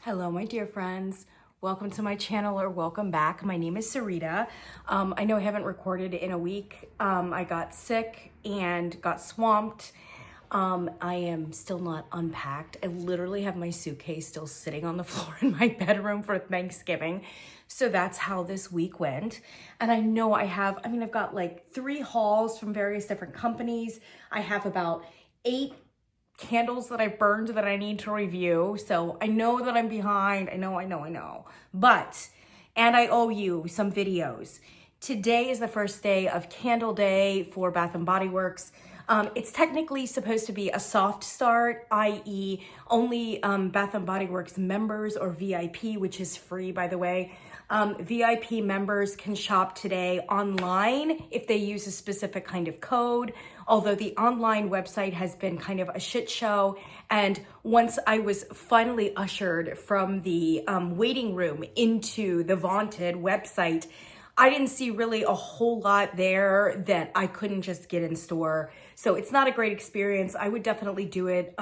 Hello, my dear friends. Welcome to my channel, or welcome back. My name is Sarita. I know I haven't recorded in a week. I got sick and got swamped. I am still not unpacked. I literally have my suitcase still sitting on the floor in my bedroom for Thanksgiving. So that's how this week went. And I know I've got like 3 hauls from various different companies. I have about 8 candles that I've burned that I need to review. So I know that I'm behind. I know. But, and I owe you some videos. Today is the first day of Candle Day for Bath & Body Works. It's technically supposed to be a soft start, i.e. only Bath & Body Works members or VIP, which is free, by the way. VIP members can shop today online if they use a specific kind of code, although the online website has been kind of a shit show. And once I was finally ushered from the waiting room into the vaunted website, I didn't see really a whole lot there that I couldn't just get in store. So it's not a great experience. I would definitely do it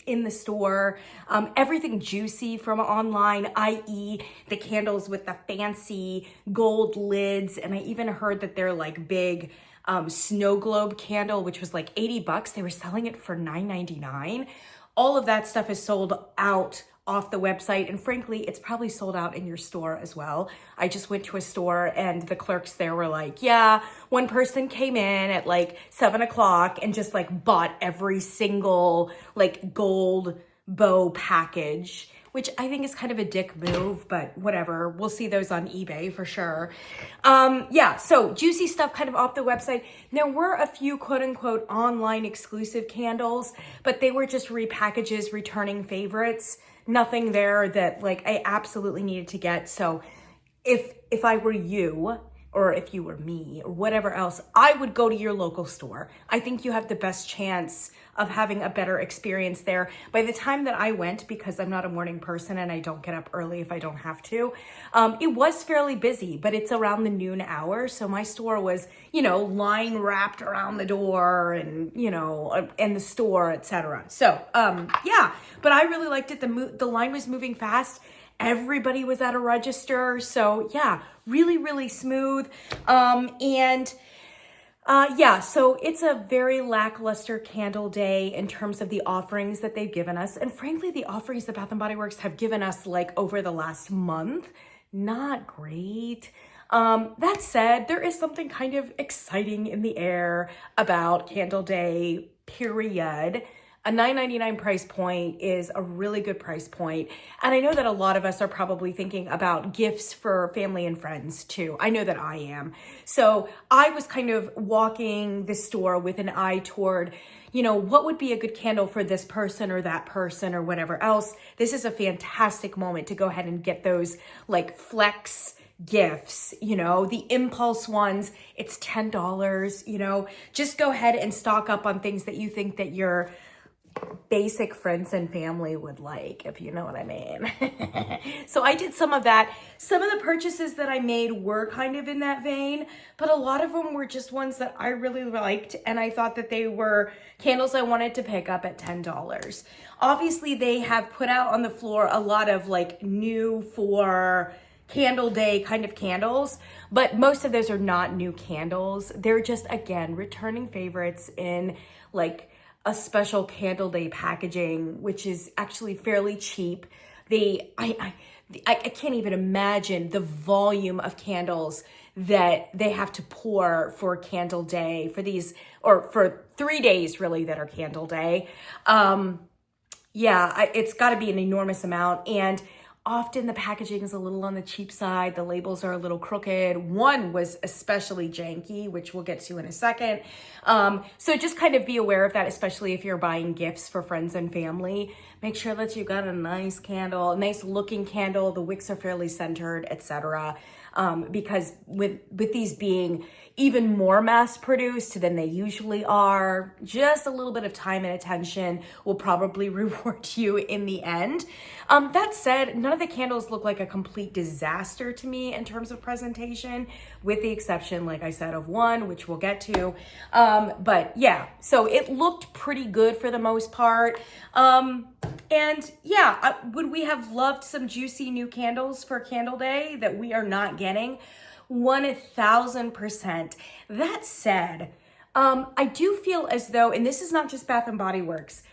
in the store. Everything juicy from online, i.e. the candles with the fancy gold lids. And I even heard that they're like big snow globe candle, which was like $80. They were selling it for $9.99. All of that stuff is sold out off the website, and frankly, it's probably sold out in your store as well. I just went to a store and the clerks there were like, yeah, one person came in at like 7 o'clock and just like bought every single like gold bow package, which I think is kind of a dick move, but whatever. We'll see those on eBay for sure. Yeah, so juicy stuff kind of off the website. There were a few quote unquote online exclusive candles, but they were just repackages, returning favorites. Nothing there that like I absolutely needed to get. So if I were you, or if you were me, or whatever else, I would go to your local store. I think you have the best chance of having a better experience there. By the time that I went, because I'm not a morning person and I don't get up early if I don't have to, it was fairly busy, but it's around the noon hour. So my store was, line wrapped around the door and, and the store, etc. So, yeah, but I really liked it. The line was moving fast. Everybody was at a register. So yeah, really, really smooth. Yeah, so it's a very lackluster candle day in terms of the offerings that they've given us. And frankly, the offerings that Bath & Body Works have given us like over the last month, not great. That said, there is something kind of exciting in the air about Candle Day, period. A $9.99 price point is a really good price point. And I know that a lot of us are probably thinking about gifts for family and friends too. I know that I am. So I was kind of walking the store with an eye toward, what would be a good candle for this person or that person or whatever else. This is a fantastic moment to go ahead and get those like flex gifts, the impulse ones. It's $10, just go ahead and stock up on things that you think that your basic friends and family would like, if you know what I mean. So I did some of that. Some of the purchases that I made were kind of in that vein, but a lot of them were just ones that I really liked, and I thought that they were candles I wanted to pick up at $10. Obviously, they have put out on the floor a lot of like new for Candle Day kind of candles, but most of those are not new candles. They're just, again, returning favorites in like a special Candle Day packaging, which is actually fairly cheap. I can't even imagine the volume of candles that they have to pour for Candle Day for these, or for 3 days really that are Candle Day. Yeah, it's got to be an enormous amount, and often the packaging is a little on the cheap side. The labels are a little crooked. One was especially janky, which we'll get to in a second. So just kind of be aware of that, especially if you're buying gifts for friends and family. Make sure that you've got a nice candle, a nice looking candle. The wicks are fairly centered, etc. Because with these being even more mass produced than they usually are, just a little bit of time and attention will probably reward you in the end. That said, none of the candles look like a complete disaster to me in terms of presentation, with the exception, like I said, of one, which we'll get to. But yeah, so it looked pretty good for the most part. And yeah, would we have loved some juicy new candles for Candle Day that we are not getting? 1000%. That said, I do feel as though, and this is not just Bath and Body Works,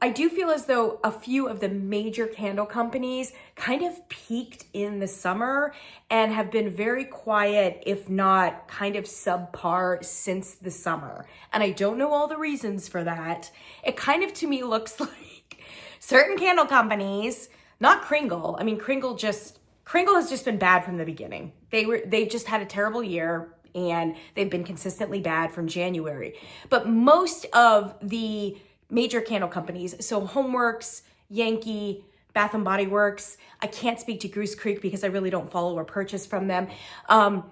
I do feel as though a few of the major candle companies kind of peaked in the summer and have been very quiet, if not kind of subpar since the summer. And I don't know all the reasons for that. It kind of to me looks like certain candle companies, not Kringle. I mean, Kringle has just been bad from the beginning. They've just had a terrible year and they've been consistently bad from January. But most of the major candle companies, so Homeworks, Yankee, Bath and Body Works. I can't speak to Goose Creek because I really don't follow or purchase from them.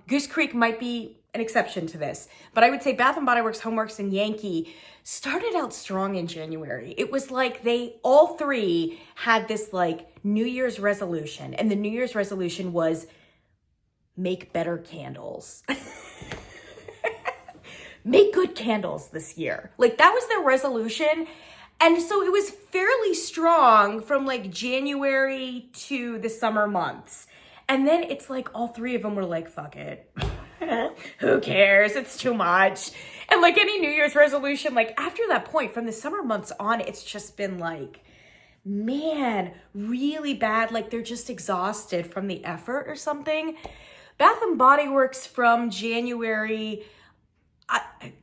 Goose Creek might be an exception to this, but I would say Bath and Body Works, Homeworks, and Yankee started out strong in January. It was like they all three had this like New Year's resolution, and the New Year's resolution was make better candles. Make good candles this year. Like that was their resolution. And so it was fairly strong from like January to the summer months. And then it's like all three of them were like, fuck it. Who cares? It's too much. And like any New Year's resolution, like after that point from the summer months on, it's just been like, man, really bad. Like they're just exhausted from the effort or something. Bath and Body Works from January,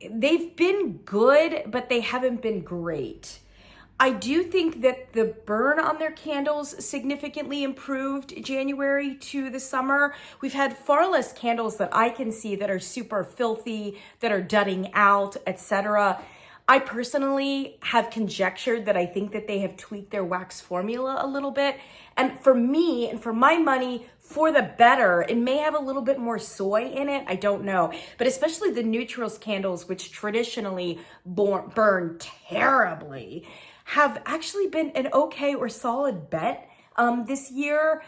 they've been good, but they haven't been great. I do think that the burn on their candles significantly improved January to the summer. We've had far less candles that I can see that are super filthy, that are dudding out, etc. I personally have conjectured that I think that they have tweaked their wax formula a little bit. And for me, and for my money, for the better. It may have a little bit more soy in it. I don't know. But especially the neutrals candles, which traditionally burn terribly, have actually been an okay or solid bet this year.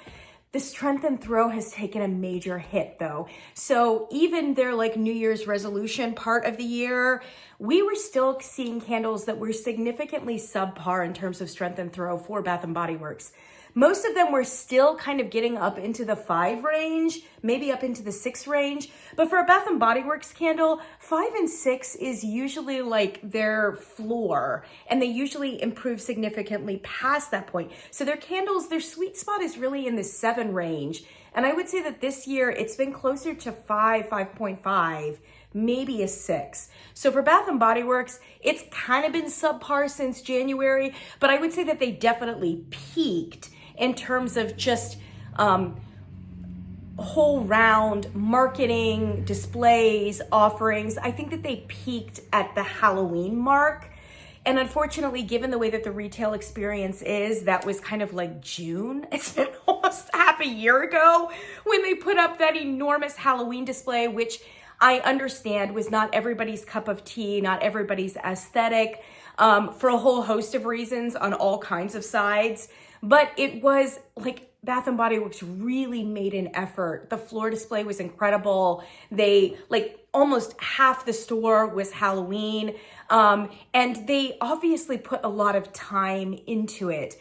The strength and throw has taken a major hit though. So even their like New Year's resolution part of the year, we were still seeing candles that were significantly subpar in terms of strength and throw for Bath and Body Works. Most of them were still kind of getting up into the 5 range, maybe up into the 6 range. But for a Bath and Body Works candle, 5 and 6 is usually like their floor, and they usually improve significantly past that point. So their candles, their sweet spot is really in the 7 range. And I would say that this year it's been closer to 5, 5.5, maybe a 6. So for Bath and Body Works, it's kind of been subpar since January, but I would say that they definitely peaked in terms of just whole round marketing, displays, offerings. I think that they peaked at the Halloween mark. And unfortunately, given the way that the retail experience is, that was kind of like June. It's been almost half a year ago when they put up that enormous Halloween display, which I understand was not everybody's cup of tea, not everybody's aesthetic, for a whole host of reasons on all kinds of sides. But it was like Bath and Body Works really made an effort. The floor display was incredible. They like almost half the store was Halloween. And they obviously put a lot of time into it.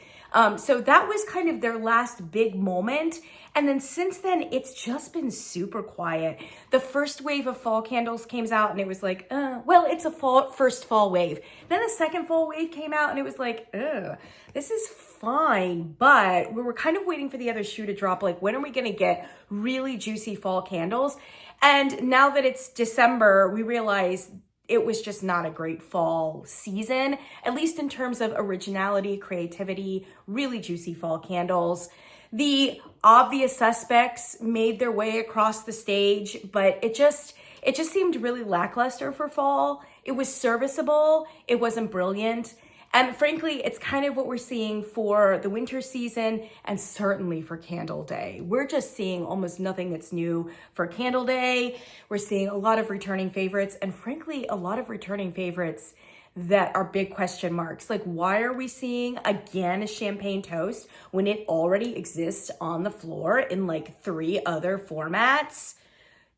So that was kind of their last big moment. And then since then, it's just been super quiet. The first wave of fall candles came out and it was like, well, it's a first fall wave. Then the second fall wave came out and it was like, this is fine. But we were kind of waiting for the other shoe to drop. Like, when are we going to get really juicy fall candles? And now that it's December, we realize it was just not a great fall season, at least in terms of originality, creativity, really juicy fall candles. The obvious suspects made their way across the stage, but it just seemed really lackluster for fall. It was serviceable. It wasn't brilliant. And frankly, it's kind of what we're seeing for the winter season and certainly for Candle Day. We're just seeing almost nothing that's new for Candle Day. We're seeing a lot of returning favorites and frankly, a lot of returning favorites that are big question marks. Like, why are we seeing again a champagne toast when it already exists on the floor in like 3 other formats?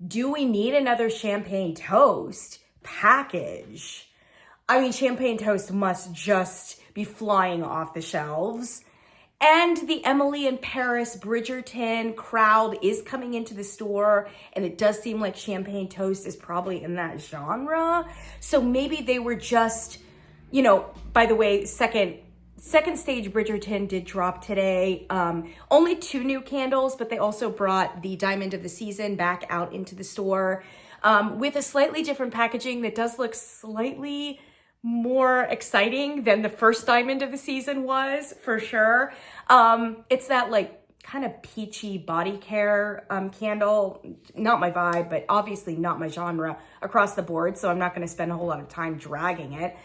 Do we need another champagne toast package? I mean, champagne toast must just be flying off the shelves. And the Emily in Paris Bridgerton crowd is coming into the store, and it does seem like champagne toast is probably in that genre. So maybe they were just, you know, by the way, second stage Bridgerton did drop today. Only 2 new candles, but they also brought the Diamond of the Season back out into the store with a slightly different packaging that does look slightly more exciting than the first Diamond of the Season was, for sure. It's that like kind of peachy body care candle. Not my vibe, but obviously not my genre across the board, so I'm not going to spend a whole lot of time dragging it.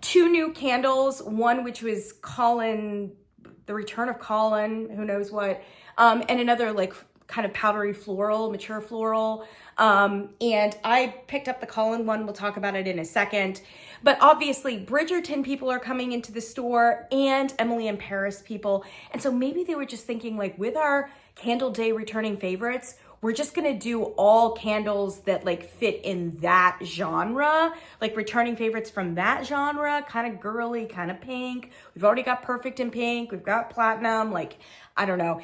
2 new candles, one which was Colin, the return of Colin, who knows what, and another like kind of powdery floral, mature floral. And I picked up the Colin one. We'll talk about it in a second. But obviously Bridgerton people are coming into the store and Emily in Paris people. And so maybe they were just thinking like with our Candle Day returning favorites, we're just gonna do all candles that like fit in that genre, like returning favorites from that genre, kind of girly, kind of pink. We've already got Perfect in pink. We've got Platinum, like, I don't know.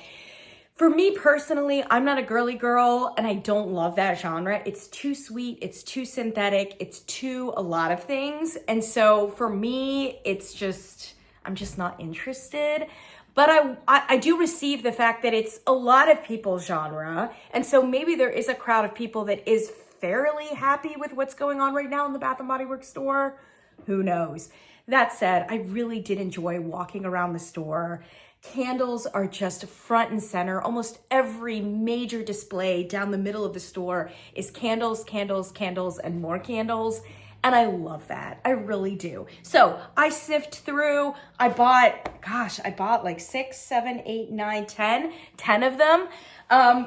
For me personally, I'm not a girly girl and I don't love that genre. It's too sweet, it's too synthetic, it's too a lot of things. And so for me, it's just, I'm just not interested. But I do receive the fact that it's a lot of people's genre. And so maybe there is a crowd of people that is fairly happy with what's going on right now in the Bath & Body Works store. Who knows? That said, I really did enjoy walking around the store. Candles are just front and center. Almost every major display down the middle of the store is candles, candles, candles, and more candles. And I love that. I really do. So I sift through, I bought like 6, 7, 8, 9, 10 of them.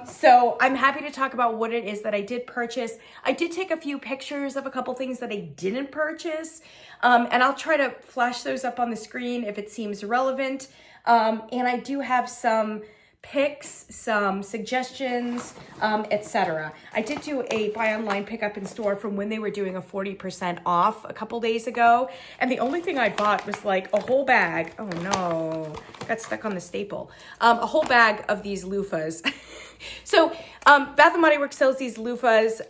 So I'm happy to talk about what it is that I did purchase. I did take a few pictures of a couple things that I didn't purchase. And I'll try to flash those up on the screen if it seems relevant. And I do have some picks, some suggestions, etc. I did do a buy online pickup in store from when they were doing a 40% off a couple days ago. And the only thing I bought was like a whole bag. Oh no, got stuck on the staple. A whole bag of these loofahs. So Bath & Body Works sells these loofahs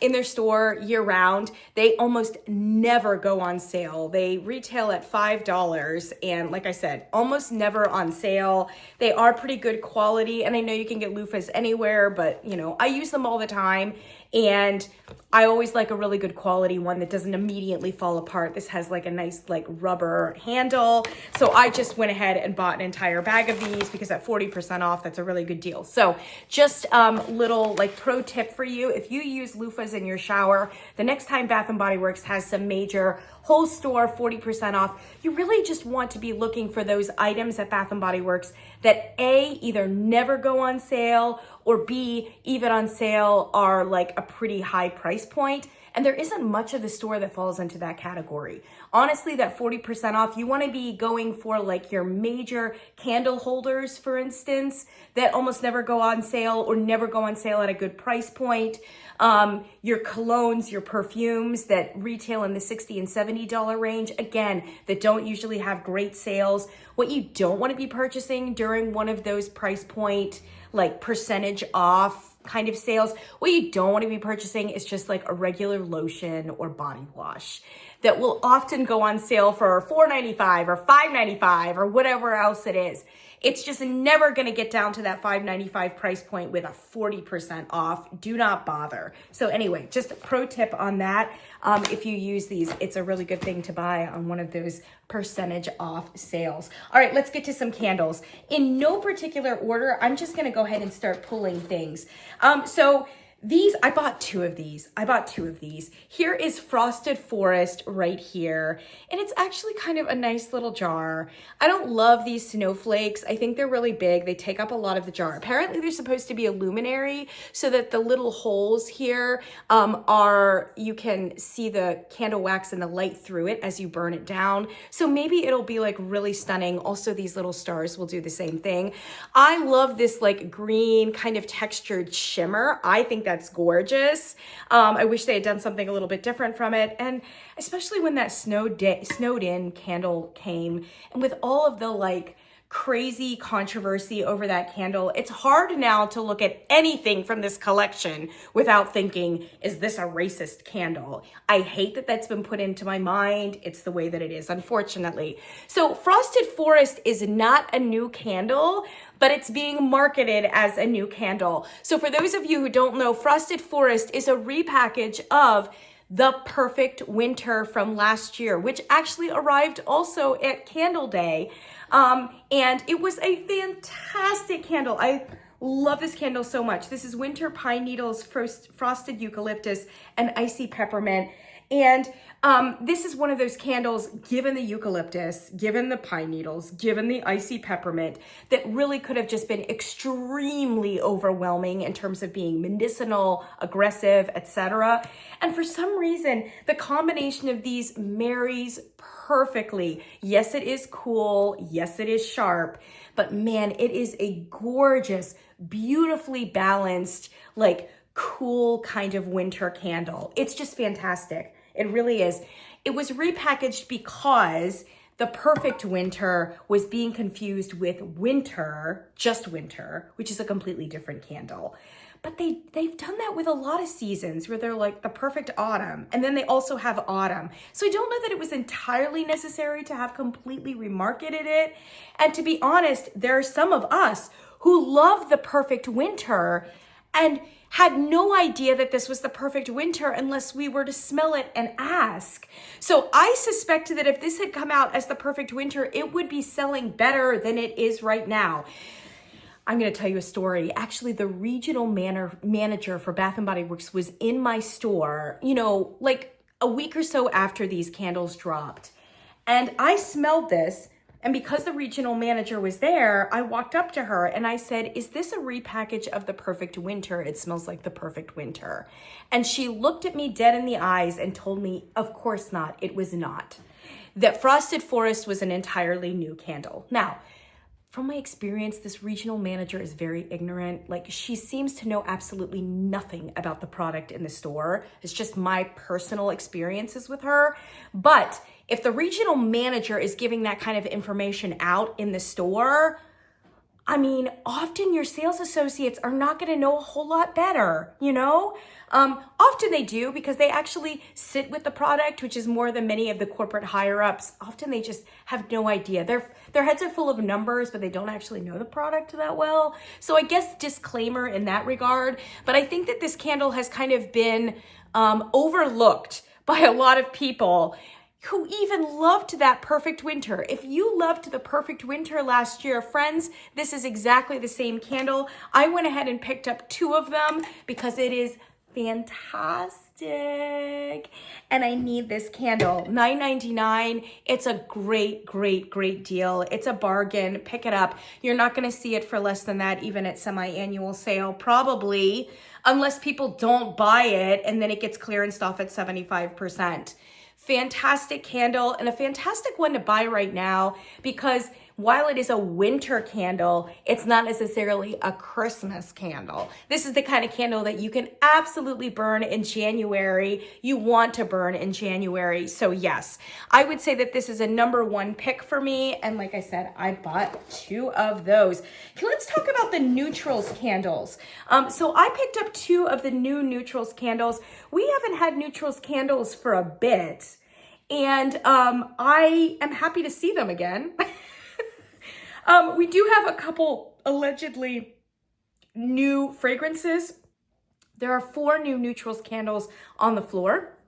in their store year round. They almost never go on sale. They retail at $5 and like I said, almost never on sale. They are pretty good quality and I know you can get loofahs anywhere, but you know, I use them all the time and I always like a really good quality one that doesn't immediately fall apart. This has like a nice like rubber handle. So I just went ahead and bought an entire bag of these because at 40% off, that's a really good deal. So just little like pro tip for you. If you use loofahs in your shower, the next time Bath & Body Works has some major whole store 40% off, you really just want to be looking for those items at Bath & Body Works that A, either never go on sale or B, even on sale are like a pretty high price point. And there isn't much of the store that falls into that category. Honestly, that 40% off, you wanna be going for like your major candle holders, for instance, that almost never go on sale or never go on sale at a good price point. Your colognes, your perfumes that retail in the $60 and $70 range, again, that don't usually have great sales. What you don't wanna be purchasing during one of those price point, like percentage off kind of sales, what you don't want to be purchasing is just like a regular lotion or body wash that will often go on sale for $4.95 or $5.95 or whatever else it is. It's just never going to get down to that $5.95 price point with a 40% off. Do not bother. So anyway, just a pro tip on that. If you use these, it's a really good thing to buy on one of those percentage off sales. All right, let's get to some candles. In no particular order, I'm just going to go ahead and start pulling things. So these, I bought two of these. Here is Frosted Forest right here. And it's actually kind of a nice little jar. I don't love these snowflakes. I think they're really big. They take up a lot of the jar. Apparently they're supposed to be a luminary so that the little holes here you can see the candle wax and the light through it as you burn it down. So maybe it'll be like really stunning. Also, these little stars will do the same thing. I love this like green kind of textured shimmer. I think that's that's gorgeous. I wish they had done something a little bit different from it. And especially when that snowed in candle came, and with all of the like crazy controversy over that candle, it's hard now to look at anything from this collection without thinking, is this a racist candle? I hate that that's been put into my mind. It's the way that it is, unfortunately. So Frosted Forest is not a new candle, but it's being marketed as a new candle. So for those of you who don't know, Frosted Forest is a repackage of the Perfect Winter from last year, which actually arrived also at Candle Day. And it was a fantastic candle. I love this candle so much. This is Winter Pine Needles, Frosted Eucalyptus, and Icy Peppermint. And this is one of those candles, given the eucalyptus, given the pine needles, given the icy peppermint, that really could have just been extremely overwhelming in terms of being medicinal, aggressive, etc. And for some reason, the combination of these marries perfectly. Yes, it is cool. Yes, it is sharp. But man, it is a gorgeous, beautifully balanced, like cool kind of winter candle. It's just fantastic. It really is. It was repackaged because the Perfect Winter was being confused with Winter, just Winter, which is a completely different candle. But they've done that with a lot of seasons where they're like the Perfect Autumn, and then they also have Autumn. So I don't know that it was entirely necessary to have completely remarketed it. And to be honest, there are some of us who love the Perfect Winter and had no idea that this was the Perfect Winter unless we were to smell it and ask. So I suspect that if this had come out as the Perfect Winter, it would be selling better than it is right now. I'm going to tell you a story. Actually, the regional manager for Bath & Body Works was in my store, like a week or so after these candles dropped. And I smelled this. And because the regional manager was there, I walked up to her and I said, is this a repackage of the Perfect Winter? It smells like the Perfect Winter. And she looked at me dead in the eyes and told me, of course not, it was not. That Frosted Forest was an entirely new candle. Now, from my experience, this regional manager is very ignorant. Like, she seems to know absolutely nothing about the product in the store. It's just my personal experiences with her. But if the regional manager is giving that kind of information out in the store, I mean, often your sales associates are not going to know a whole lot better, Often they do, because they actually sit with the product, which is more than many of the corporate higher ups. Often they just have no idea. Their heads are full of numbers, but they don't actually know the product that well. So I guess disclaimer in that regard. But I think that this candle has kind of been overlooked by a lot of people who even loved that Perfect Winter. If you loved the Perfect Winter last year, friends, this is exactly the same candle. I went ahead and picked up 2 of them because it is fantastic. And I need this candle. $9.99. It's a great, great, great deal. It's a bargain. Pick it up. You're not going to see it for less than that, even at semi-annual sale, probably, unless people don't buy it and then it gets clearanced off at 75%. Fantastic candle, and a fantastic one to buy right now, because while it is a winter candle, it's not necessarily a Christmas candle. This is the kind of candle that you can absolutely burn in January. You want to burn in January. So yes, I would say that this is a #1 pick for me. And like I said, I bought 2 of those. Okay, let's talk about the neutrals candles. So I picked up 2 of the new neutrals candles. We haven't had neutrals candles for a bit, and I am happy to see them again. We do have a couple allegedly new fragrances. There are 4 new neutrals candles on the floor.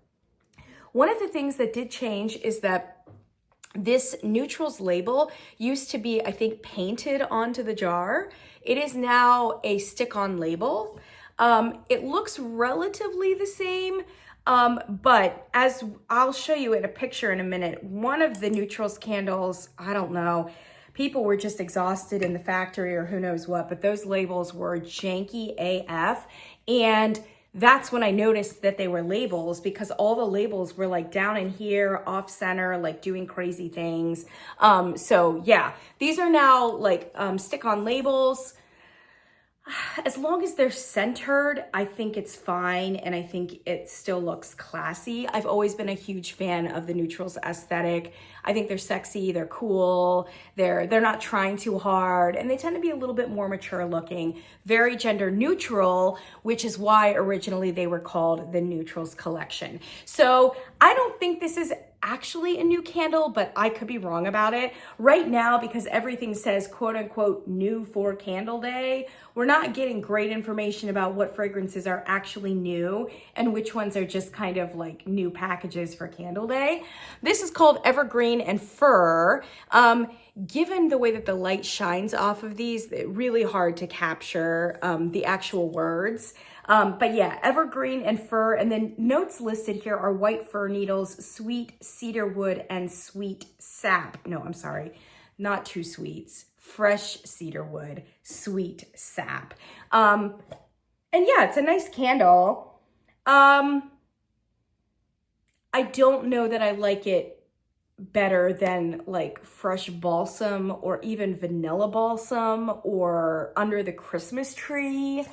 One of the things that did change is that this neutrals label used to be, I think, painted onto the jar. It is now a stick-on label. It looks relatively the same, but as I'll show you in a picture in a minute, one of the neutrals candles, I don't know, people were just exhausted in the factory or who knows what, but those labels were janky AF. And that's when I noticed that they were labels, because all the labels were like down in here, off center, like doing crazy things. So yeah, these are now like stick-on labels. as long as they're centered, I think it's fine, and I think it still looks classy. I've always been a huge fan of the neutrals aesthetic. I think they're sexy, they're cool, they're not trying too hard, and they tend to be a little bit more mature looking, very gender neutral, which is why originally they were called the Neutrals Collection. So I don't think this is actually a new candle, but I could be wrong about it. Right now, because everything says quote unquote new for Candle Day, we're not getting great information about what fragrances are actually new and which ones are just kind of like new packages for Candle Day. This is called Evergreen and Fir. Given the way that the light shines off of these, it's really hard to capture the actual words. But yeah, Evergreen and Fir, and then notes listed here are white fir needles, sweet cedar wood, and sweet sap. No, I'm sorry, not two sweets. Fresh cedar wood, sweet sap. And yeah, it's a nice candle. I don't know that I like it better than like fresh balsam or even vanilla balsam or under the Christmas tree.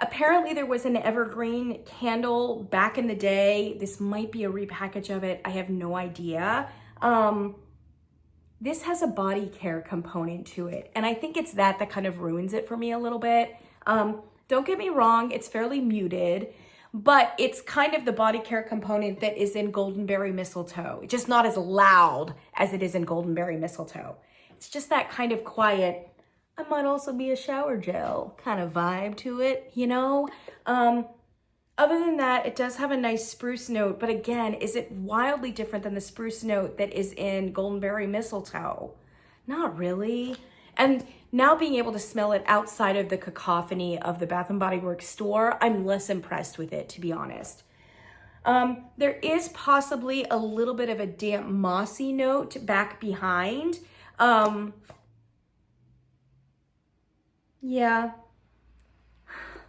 Apparently there was an evergreen candle back in the day. This might be a repackage of it. I have no idea. This has a body care component to it. And I think it's that kind of ruins it for me a little bit. Don't get me wrong, it's fairly muted, but it's kind of the body care component that is in Goldenberry Mistletoe. Just not as loud as it is in Goldenberry Mistletoe. It's just that kind of quiet, I might also be a shower gel kind of vibe to it, you know? Other than that, it does have a nice spruce note, but again, is it wildly different than the spruce note that is in Goldenberry Mistletoe? Not really. And now being able to smell it outside of the cacophony of the Bath & Body Works store, I'm less impressed with it, to be honest. There is possibly a little bit of a damp mossy note back behind. Yeah,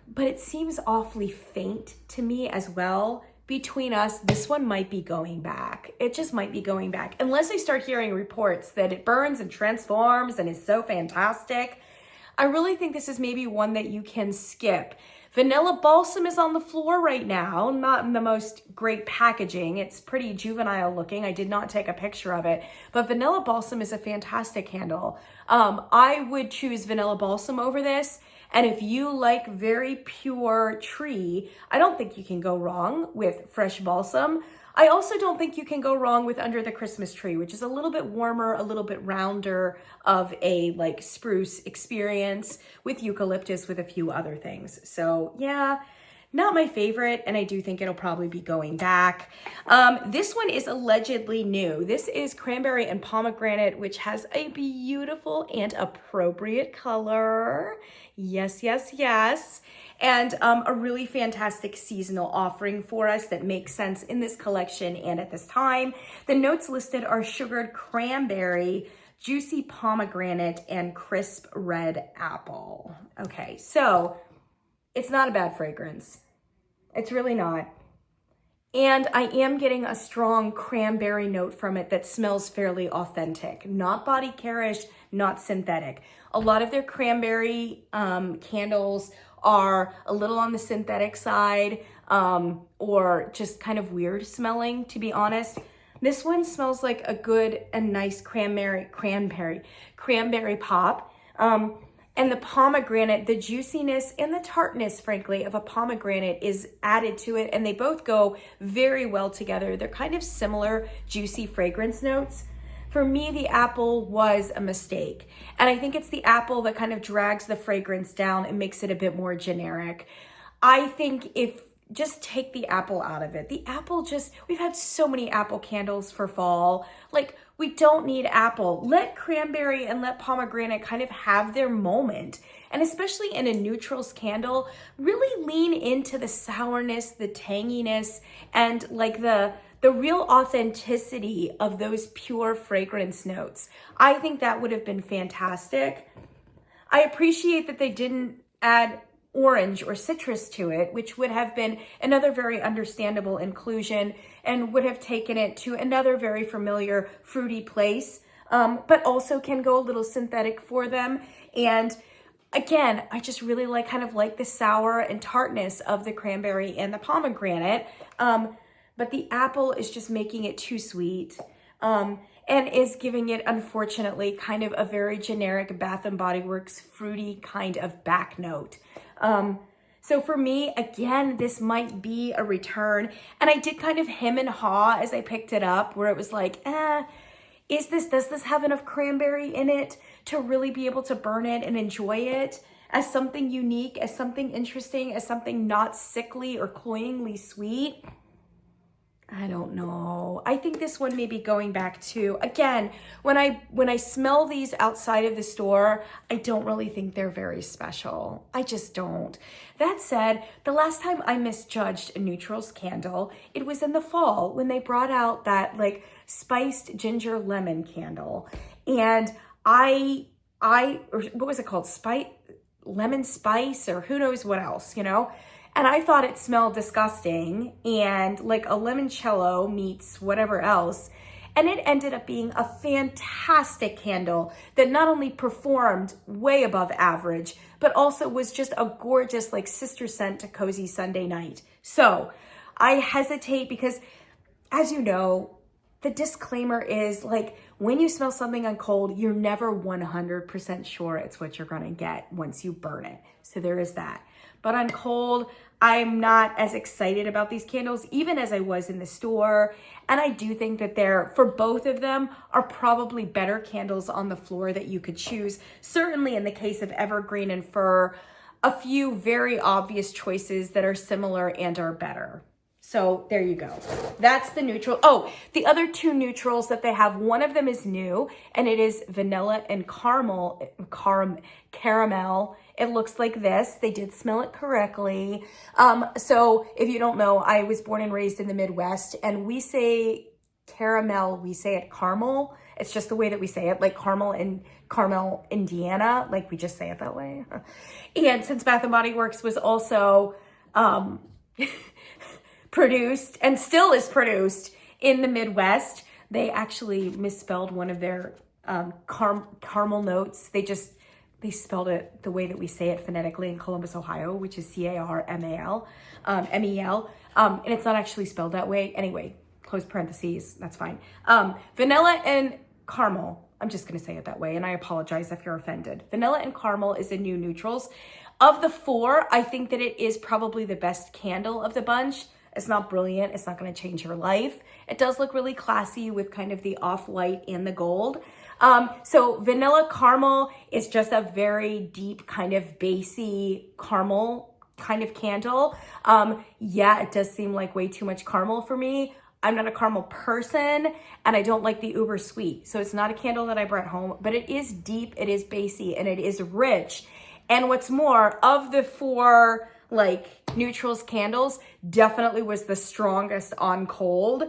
but it seems awfully faint to me as well. Between us, this one might be going back. It just might be going back. Unless I start hearing reports that it burns and transforms and is so fantastic. I really think this is maybe one that you can skip. Vanilla Balsam is on the floor right now, not in the most great packaging. It's pretty juvenile looking. I did not take a picture of it, but Vanilla Balsam is a fantastic candle. I would choose Vanilla Balsam over this. And if you like very pure tree, I don't think you can go wrong with Fresh Balsam. I also don't think you can go wrong with Under the Christmas Tree, which is a little bit warmer, a little bit rounder of a like spruce experience with eucalyptus with a few other things. So yeah, not my favorite, and I do think it'll probably be going back. This one is allegedly new. This is Cranberry and Pomegranate, which has a beautiful and appropriate color. Yes, yes, yes. And a really fantastic seasonal offering for us that makes sense in this collection and at this time. The notes listed are sugared cranberry, juicy pomegranate, and crisp red apple. Okay, so it's not a bad fragrance. It's really not. And I am getting a strong cranberry note from it that smells fairly authentic, not body care-ish, not synthetic. A lot of their cranberry candles are a little on the synthetic side or just kind of weird smelling, to be honest. This one smells like a good and nice cranberry pop. And the pomegranate, the juiciness and the tartness, frankly, of a pomegranate is added to it, and they both go very well together. They're kind of similar, juicy fragrance notes. For me, the apple was a mistake. And I think it's the apple that kind of drags the fragrance down and makes it a bit more generic. I think if just take the apple out of it. The apple just, we've had so many apple candles for fall. Like, we don't need apple. Let cranberry and let pomegranate kind of have their moment. And especially in a neutrals candle, really lean into the sourness, the tanginess, and like the real authenticity of those pure fragrance notes. I think that would have been fantastic. I appreciate that they didn't add orange or citrus to it, which would have been another very understandable inclusion and would have taken it to another very familiar fruity place, but also can go a little synthetic for them. And again, I just really kind of like the sour and tartness of the cranberry and the pomegranate. But the apple is just making it too sweet. And is giving it, unfortunately, kind of a very generic Bath & Body Works fruity kind of back note. So for me, again, this might be a return. And I did kind of hem and haw as I picked it up, where it was like, does this have enough cranberry in it to really be able to burn it and enjoy it as something unique, as something interesting, as something not sickly or cloyingly sweet? I don't know. I think this one may be going back to, again, when I smell these outside of the store, I don't really think they're very special. I just don't. That said, the last time I misjudged a neutrals candle, it was in the fall when they brought out that like spiced ginger lemon candle. And or what was it called? Lemon spice, or who knows what else, you know? And I thought it smelled disgusting and like a limoncello meets whatever else. And it ended up being a fantastic candle that not only performed way above average, but also was just a gorgeous like sister scent to cozy Sunday night. So I hesitate because, as you know, the disclaimer is like, when you smell something on cold, you're never 100% sure it's what you're gonna get once you burn it. So there is that. But on cold, I'm not as excited about these candles, even as I was in the store. And I do think that for both of them, are probably better candles on the floor that you could choose. Certainly in the case of Evergreen and Fir, a few very obvious choices that are similar and are better. So there you go. That's the neutral. Oh, the other two neutrals that they have, one of them is new, and it is vanilla and caramel. It looks like this. They did smell it correctly. So if you don't know, I was born and raised in the Midwest, and we say caramel, we say it caramel. It's just the way that we say it, like Carmel, Indiana, like we just say it that way. And since Bath & Body Works was also produced and still is produced in the Midwest, they actually misspelled one of their caramel notes. They spelled it the way that we say it phonetically in Columbus, Ohio, which is C-A-R-M-A-L, M-E-L. And it's not actually spelled that way. Anyway, close parentheses, that's fine. Vanilla and caramel, I'm just gonna say it that way, and I apologize if you're offended. Vanilla and caramel is a new neutrals. Of the four, I think that it is probably the best candle of the bunch. It's not brilliant. It's not going to change your life. It does look really classy with kind of the off-white and the gold. So vanilla caramel is just a very deep kind of bassy caramel kind of candle. Yeah, it does seem like way too much caramel for me. I'm not a caramel person, and I don't like the uber sweet. So it's not a candle that I brought home, but it is deep, it is bassy, and it is rich. And what's more, of the four like neutrals candles, definitely was the strongest on cold.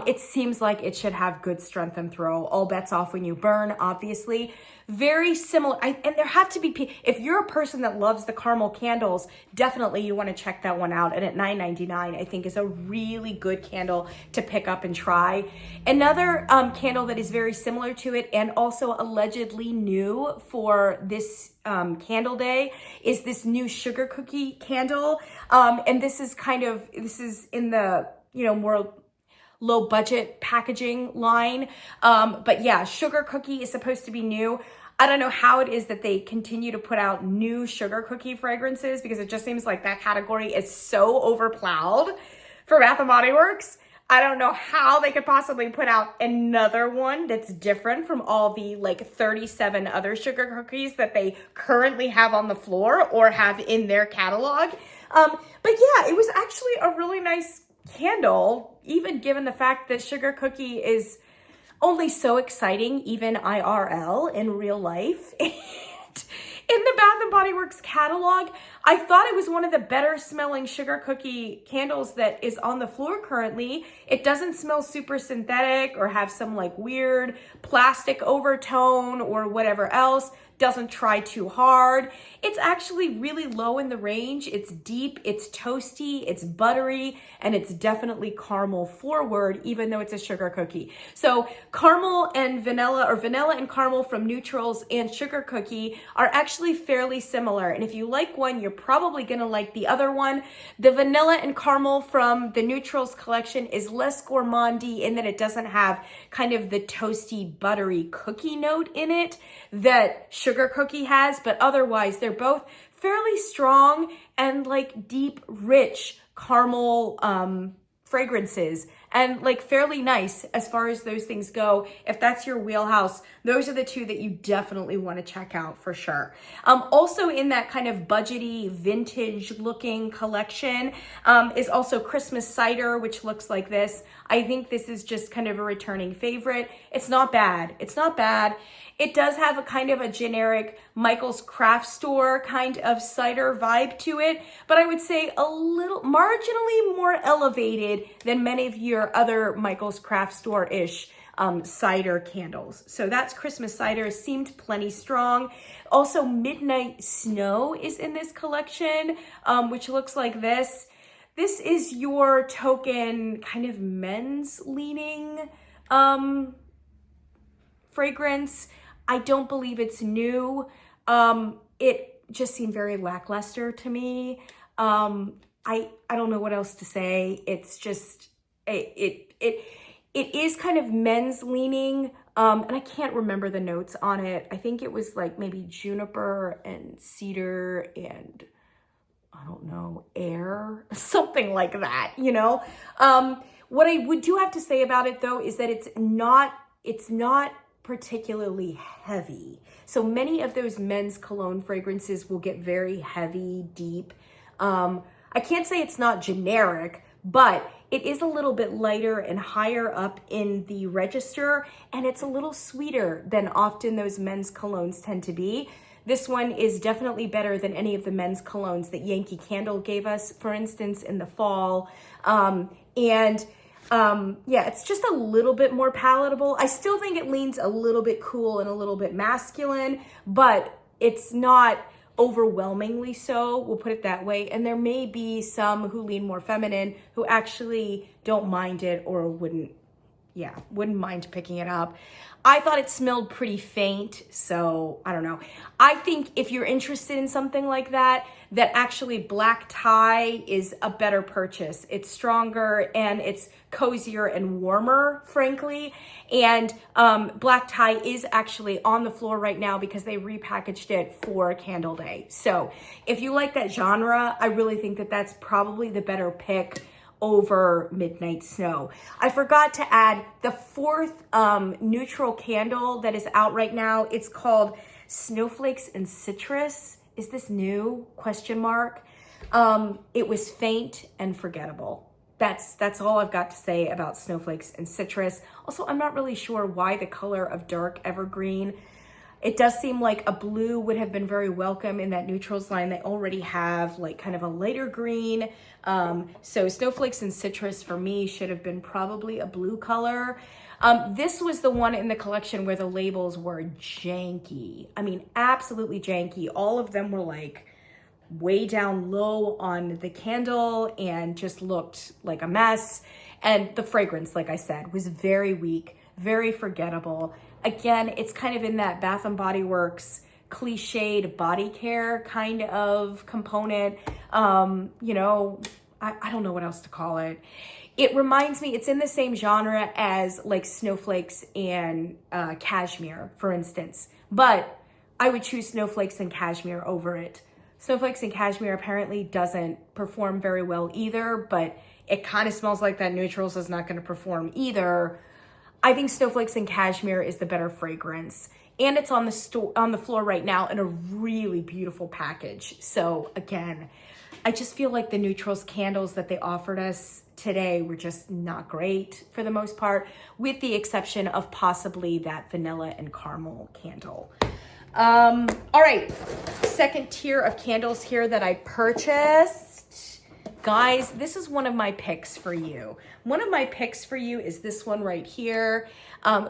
It seems like it should have good strength and throw. All bets off when you burn, obviously. Very similar. And there have to be, if you're a person that loves the caramel candles, definitely you want to check that one out. And at $9.99, I think is a really good candle to pick up and try. Another candle that is very similar to it and also allegedly new for this candle day is this new sugar cookie candle. And this is in the, more low budget packaging line. But yeah, sugar cookie is supposed to be new. I don't know how it is that they continue to put out new sugar cookie fragrances, because it just seems like that category is so overplowed for Bath & Body Works. I don't know how they could possibly put out another one that's different from all the like 37 other sugar cookies that they currently have on the floor or have in their catalog. But yeah, it was actually a really nice candle, even given the fact that sugar cookie is only so exciting, even IRL in real life. And in the Bath & Body Works catalog, I thought it was one of the better smelling sugar cookie candles that is on the floor currently. It doesn't smell super synthetic or have some like weird plastic overtone or whatever else. Doesn't try too hard. It's actually really low in the range. It's deep, it's toasty, it's buttery, and it's definitely caramel forward, even though it's a sugar cookie. So caramel and vanilla, or vanilla and caramel from neutrals and sugar cookie, are actually fairly similar. And if you like one, you're probably gonna like the other one. The vanilla and caramel from the Neutrals collection is less gourmandy in that it doesn't have kind of the toasty, buttery cookie note in it that Sugar Cookie has, but otherwise they're both fairly strong and like deep, rich caramel fragrances, and like fairly nice as far as those things go. If that's your wheelhouse, those are the two that you definitely want to check out for sure. Also in that kind of budgety, vintage looking collection is also Christmas Cider, which looks like this. I think this is just kind of a returning favorite. It's not bad. It's not bad. It does have a kind of a generic Michael's Craft Store kind of cider vibe to it, but I would say a little marginally more elevated than many of your other Michael's Craft Store-ish cider candles. So that's Christmas Cider, seemed plenty strong. Also, Midnight Snow is in this collection, which looks like this. This is your token kind of men's leaning fragrance. I don't believe it's new. It just seemed very lackluster to me. I don't know what else to say. It's just, it is kind of men's leaning. And I can't remember the notes on it. I think it was like maybe juniper and cedar and I don't know, air, something like that, you know? What I do have to say about it though, is that it's not particularly heavy. So many of those men's cologne fragrances will get very heavy, deep. I can't say it's not generic, but it is a little bit lighter and higher up in the register, and it's a little sweeter than often those men's colognes tend to be. This one is definitely better than any of the men's colognes that Yankee Candle gave us, for instance, in the fall. Yeah, it's just a little bit more palatable. I still think it leans a little bit cool and a little bit masculine, but it's not overwhelmingly so, we'll put it that way. And there may be some who lean more feminine who actually don't mind it or wouldn't mind picking it up. I thought it smelled pretty faint, so I don't know. I think if you're interested in something like that, that actually black tie is a better purchase. It's stronger and it's cozier and warmer, frankly. And black tie is actually on the floor right now because they repackaged it for Candle Day. So if you like that genre, I really think that that's probably the better pick over Midnight Snow. I forgot to add the fourth neutral candle that is out right now. It's called Snowflakes and Citrus. Is this new? Question mark. It was faint and forgettable. That's all I've got to say about Snowflakes and Citrus. Also, I'm not really sure why the color of dark evergreen. It does seem like a blue would have been very welcome in that neutrals line. They already have like kind of a lighter green. So Snowflakes and Citrus for me should have been probably a blue color. This was the one in the collection where the labels were janky. I mean, absolutely janky. All of them were like way down low on the candle and just looked like a mess. And the fragrance, like I said, was very weak, very forgettable. Again, it's kind of in that Bath & Body Works cliched body care kind of component. You know, I don't know what else to call it. It reminds me, it's in the same genre as like Snowflakes and Cashmere, for instance. But I would choose Snowflakes and Cashmere over it. Snowflakes and Cashmere apparently doesn't perform very well either, but it kind of smells like that neutrals is not going to perform either. I think Snowflakes and Cashmere is the better fragrance, and it's on the floor right now in a really beautiful package. So again, I just feel like the neutrals candles that they offered us today were just not great for the most part, with the exception of possibly that vanilla and caramel candle. All right, second tier of candles here that I purchased. Guys, this is one of my picks for you. One of my picks for you is this one right here.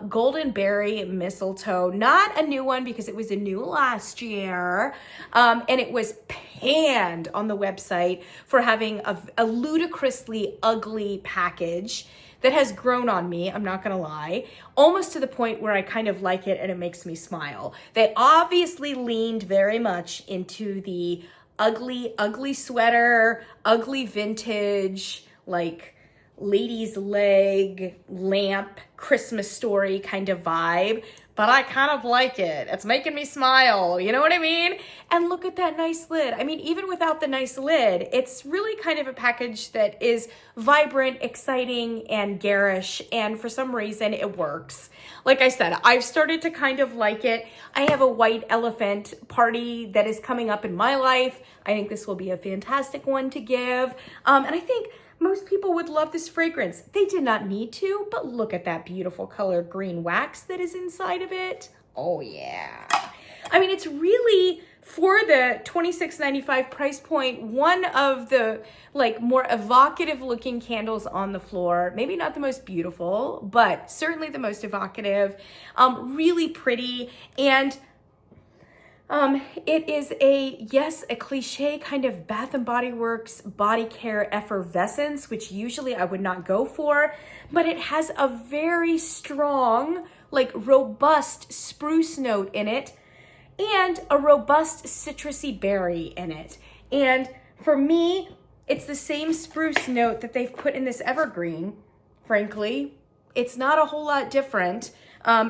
Golden Berry Mistletoe. Not a new one because it was a new last year. And it was panned on the website for having a ludicrously ugly package. that has grown on me, I'm not gonna lie, almost to the point where I kind of like it and it makes me smile. They obviously leaned very much into the ugly sweater, ugly vintage, like lady's leg, lamp, Christmas story kind of vibe, but I kind of like it. It's making me smile, you know what I mean? And look at that nice lid. I mean, even without the nice lid, it's really kind of a package that is vibrant, exciting, and garish, and for some reason it works. Like I said, I've started to kind of like it. I have a white elephant party that is coming up in my life. I think this will be a fantastic one to give. And I think most people would love this fragrance. They did not need to, but look at that beautiful color green wax that is inside of it. Oh yeah. I mean, it's really, for the $26.95 price point, one of the like more evocative looking candles on the floor. Maybe not the most beautiful, but certainly the most evocative. Really pretty. And it is a cliche kind of Bath & Body Works body care effervescence, which usually I would not go for, but it has a very strong, like robust spruce note in it and a robust citrusy berry in it. And for me, it's the same spruce note that they've put in this Evergreen, frankly. It's not a whole lot different.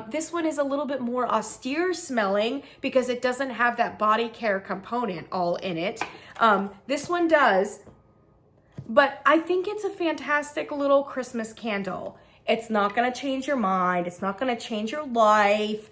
This one is a little bit more austere smelling because it doesn't have that body care component all in it. This one does, but I think it's a fantastic little Christmas candle. It's not gonna change your mind. It's not gonna change your life.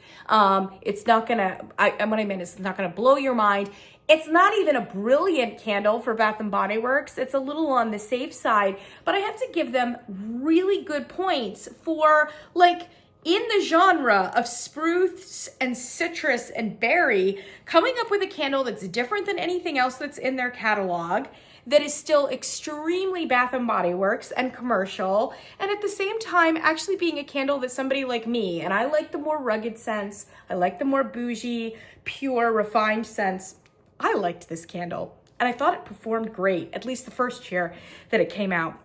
It's not gonna, what I meant is it's not gonna blow your mind. It's not even a brilliant candle for Bath & Body Works. It's a little on the safe side, but I have to give them really good points for, like, in the genre of spruce and citrus and berry, coming up with a candle that's different than anything else that's in their catalog, that is still extremely Bath & Body Works and commercial, and at the same time actually being a candle that somebody like me, and I like the more rugged scents, I like the more bougie, pure, refined scents. I liked this candle, and I thought it performed great, at least the first year that it came out.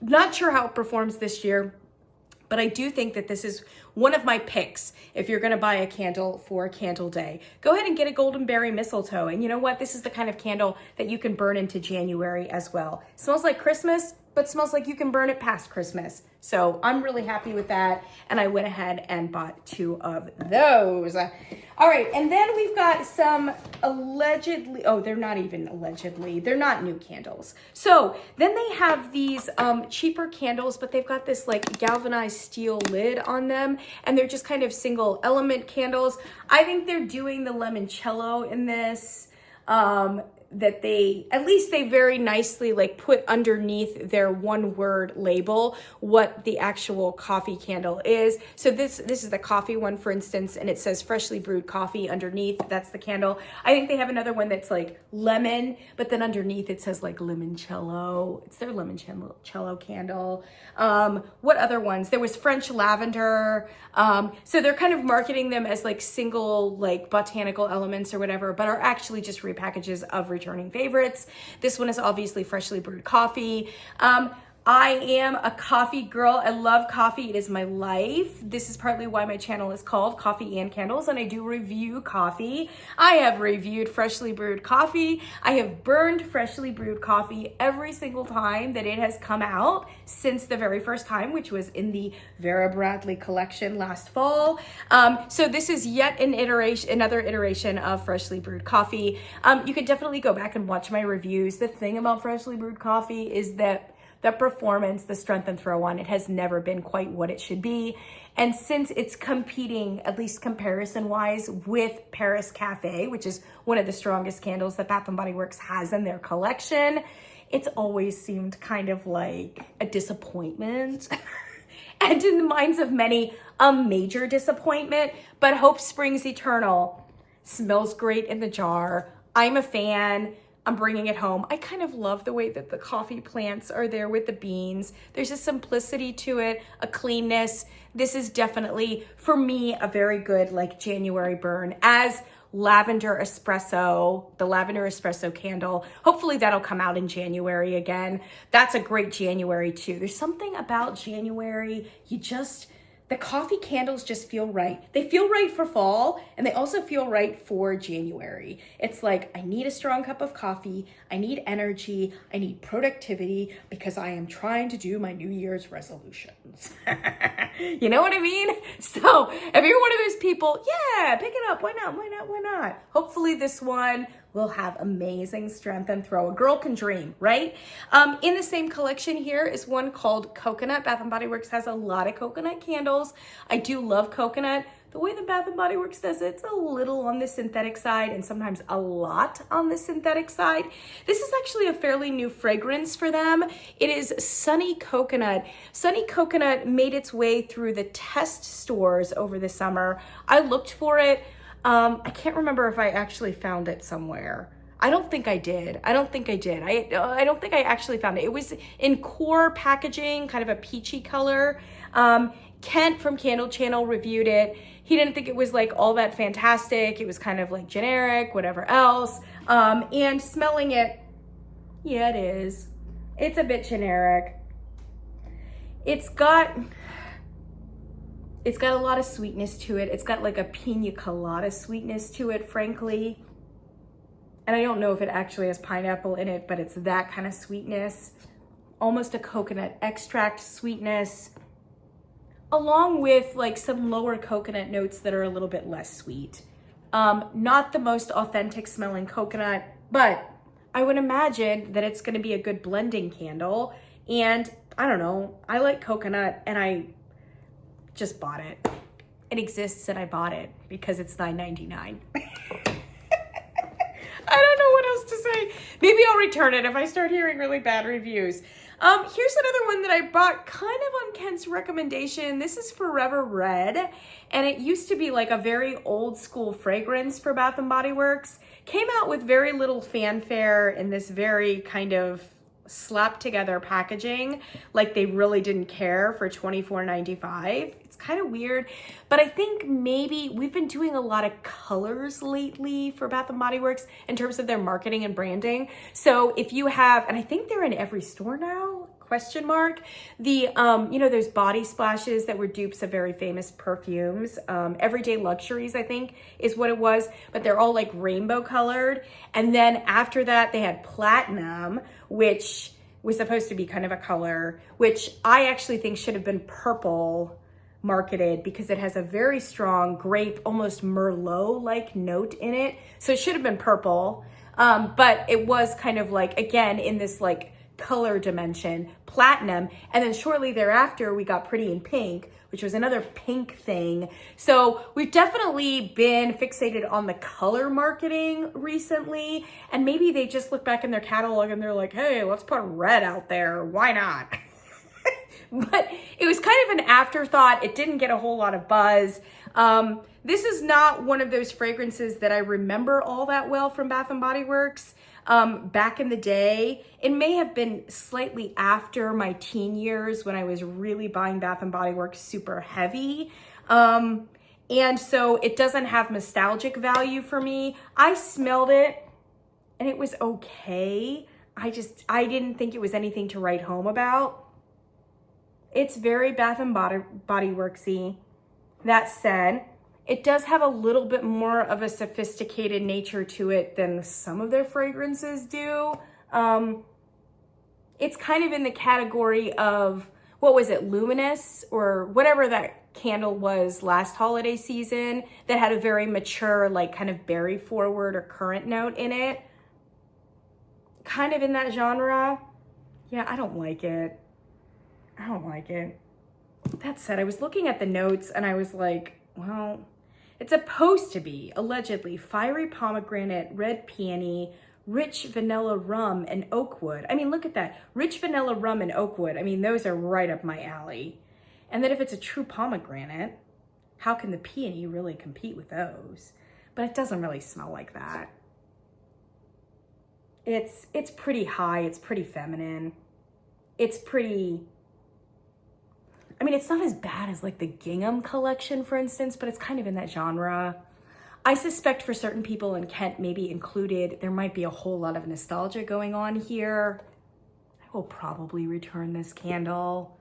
Not sure how it performs this year, but I do think that this is one of my picks if you're gonna buy a candle for a candle day. Go ahead and get a golden berry mistletoe. And you know what? This is the kind of candle that you can burn into January as well. Smells like Christmas, but smells like you can burn it past Christmas. So I'm really happy with that. And I went ahead and bought 2 of those. All right, and then we've got some allegedly, oh, they're not even allegedly, they're not new candles. So then they have these cheaper candles, but they've got this like galvanized steel lid on them, and they're just kind of single element candles. I think they're doing the limoncello in this, that they, at least they very nicely like put underneath their one word label what the actual coffee candle is. So this is the coffee one, for instance, and it says freshly brewed coffee underneath. That's the candle. I think they have another one that's like lemon, but then underneath it says like limoncello. It's their limoncello candle. What other ones? There was French lavender. So they're kind of marketing them as like single like botanical elements or whatever, but are actually just repackages of returning favorites. This one is obviously freshly brewed coffee. I am a coffee girl. I love coffee. It is my life. This is partly why my channel is called Coffee and Candles, and I do review coffee. I have reviewed freshly brewed coffee. I have burned freshly brewed coffee every single time that it has come out since the very first time, which was in the Vera Bradley collection last fall. So this is yet another iteration of freshly brewed coffee. You can definitely go back and watch my reviews. The thing about freshly brewed coffee is that the performance, the strength and throw on, it has never been quite what it should be. And since it's competing, at least comparison wise, with Paris Cafe, which is one of the strongest candles that Bath & Body Works has in their collection, it's always seemed kind of like a disappointment. And in the minds of many, a major disappointment, but hope springs eternal. Smells great in the jar. I'm a fan. I'm bringing it home. I kind of love the way that the coffee plants are there with the beans. There's a simplicity to it, a cleanness. This is definitely, for me, a very good like January burn. As lavender espresso, the lavender espresso candle. Hopefully that'll come out in January again. That's a great January too. There's something about January, the coffee candles just feel right. They feel right for fall, and they also feel right for January. It's like, I need a strong cup of coffee, I need energy, I need productivity, because I am trying to do my New Year's resolutions. You know what I mean? So if you're one of those people, yeah, pick it up. Why not? Why not? Why not? Hopefully this one will have amazing strength and throw. A girl can dream, right? In the same collection here is one called Coconut. Bath & Body Works has a lot of coconut candles. I do love coconut. The way that Bath & Body Works does it, it's a little on the synthetic side and sometimes a lot on the synthetic side. This is actually a fairly new fragrance for them. It is Sunny Coconut. Sunny Coconut made its way through the test stores over the summer. I looked for it. I can't remember if I actually found it somewhere. I don't think I did. I don't think I actually found it. It was in core packaging, kind of a peachy color. Kent from Candle Channel reviewed it. He didn't think it was like all that fantastic. It was kind of like generic, whatever else. And smelling it, yeah, it is. It's a bit generic. It's got a lot of sweetness to it. It's got like a pina colada sweetness to it, frankly. And I don't know if it actually has pineapple in it, but it's that kind of sweetness. Almost a coconut extract sweetness, along with like some lower coconut notes that are a little bit less sweet. Not the most authentic smelling coconut, but I would imagine that it's gonna be a good blending candle. And I don't know, I like coconut and I just bought it. It exists and I bought it because it's $9.99. I don't know what else to say. Maybe I'll return it if I start hearing really bad reviews. Here's another one that I bought kind of on Kent's recommendation. This is Forever Red, and it used to be like a very old school fragrance for Bath & Body Works. Came out with very little fanfare in this very kind of slapped together packaging, like they really didn't care, for $24.95. It's kind of weird, but I think maybe we've been doing a lot of colors lately for Bath & Body Works in terms of their marketing and branding. So if you have, and I think they're in every store now, question mark, the those body splashes that were dupes of very famous perfumes, Everyday Luxuries I think is what it was, but they're all like rainbow colored. And then after that they had Platinum, which was supposed to be kind of a color, which I actually think should have been purple marketed because it has a very strong grape, almost Merlot-like note in it. So it should have been purple, but it was kind of like, again, in this like color dimension, Platinum. And then shortly thereafter, we got Pretty in Pink, which was another pink thing. So we've definitely been fixated on the color marketing recently. And maybe they just look back in their catalog and they're like, hey, let's put red out there. Why not? But it was kind of an afterthought. It didn't get a whole lot of buzz. This is not one of those fragrances that I remember all that well from Bath & Body Works. Back in the day, it may have been slightly after my teen years when I was really buying Bath & Body Works super heavy. And so it doesn't have nostalgic value for me. I smelled it and it was okay. I didn't think it was anything to write home about. It's very Bath & Body Worksy. That said, it does have a little bit more of a sophisticated nature to it than some of their fragrances do. It's kind of in the category of, what was it, Luminous or whatever that candle was last holiday season that had a very mature, like kind of berry forward or currant note in it. Kind of in that genre. Yeah, I don't like it. I don't like it. That said, I was looking at the notes and I was like, well, it's supposed to be, allegedly, fiery pomegranate, red peony, rich vanilla rum, and oak wood. I mean, look at that. Rich vanilla rum and oak wood. I mean, those are right up my alley. And then if it's a true pomegranate, how can the peony really compete with those? But it doesn't really smell like that. It's pretty high. It's pretty feminine. It's pretty... I mean, it's not as bad as like the Gingham collection, for instance, but it's kind of in that genre. I suspect for certain people, and Kent maybe included, there might be a whole lot of nostalgia going on here. I will probably return this candle.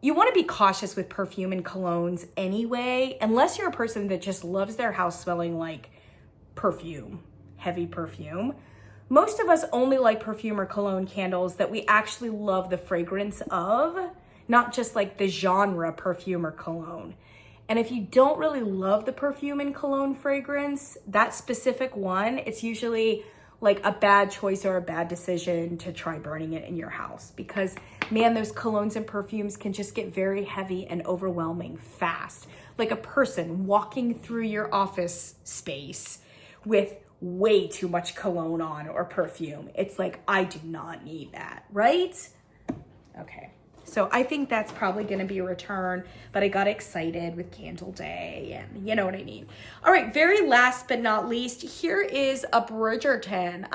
You want to be cautious with perfume and colognes anyway, unless you're a person that just loves their house smelling like perfume, heavy perfume. Most of us only like perfume or cologne candles that we actually love the fragrance of, not just like the genre perfume or cologne. And if you don't really love the perfume and cologne fragrance, that specific one, it's usually like a bad choice or a bad decision to try burning it in your house, because man, those colognes and perfumes can just get very heavy and overwhelming fast. Like a person walking through your office space with way too much cologne on or perfume. It's like, I do not need that, right? Okay. So I think that's probably going to be a return, but I got excited with Candle Day and you know what I mean. All right, very last but not least, here is a Bridgerton.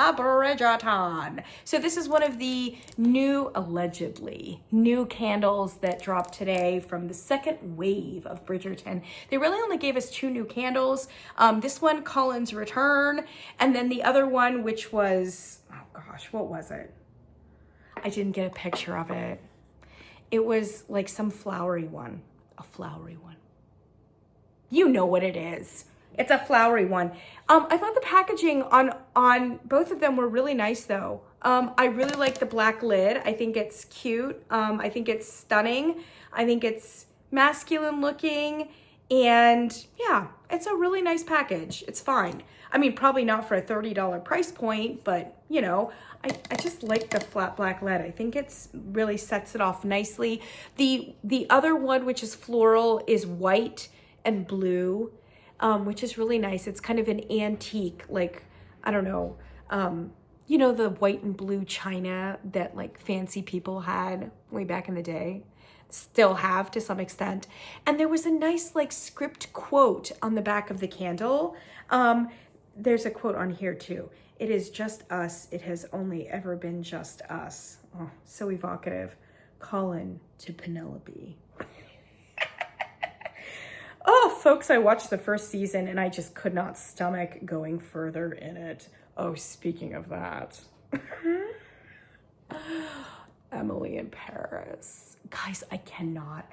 So this is one of the new, allegedly, new candles that dropped today from the second wave of Bridgerton. They really only gave us 2 new candles. This one, Colin's Return, and then the other one, which was, oh gosh, what was it? I didn't get a picture of it. It was like some flowery one, a flowery one. You know what it is. It's a flowery one. I thought the packaging on both of them were really nice though. I really like the black lid. I think it's cute. I think it's stunning. I think it's masculine looking. And yeah, it's a really nice package. It's fine. I mean, probably not for a $30 price point, but you know, I just like the flat black lead. I think it's really sets it off nicely. The other one, which is floral, is white and blue, which is really nice. It's kind of an antique, like, I don't know, you know, the white and blue china that like fancy people had way back in the day, still have to some extent. And there was a nice like script quote on the back of the candle. There's a quote on here too. It is just us. It has only ever been just us. Oh, so evocative. Colin to Penelope. Oh, folks, I watched the first season and I just could not stomach going further in it. Oh, speaking of that. Emily in Paris. Guys, I cannot.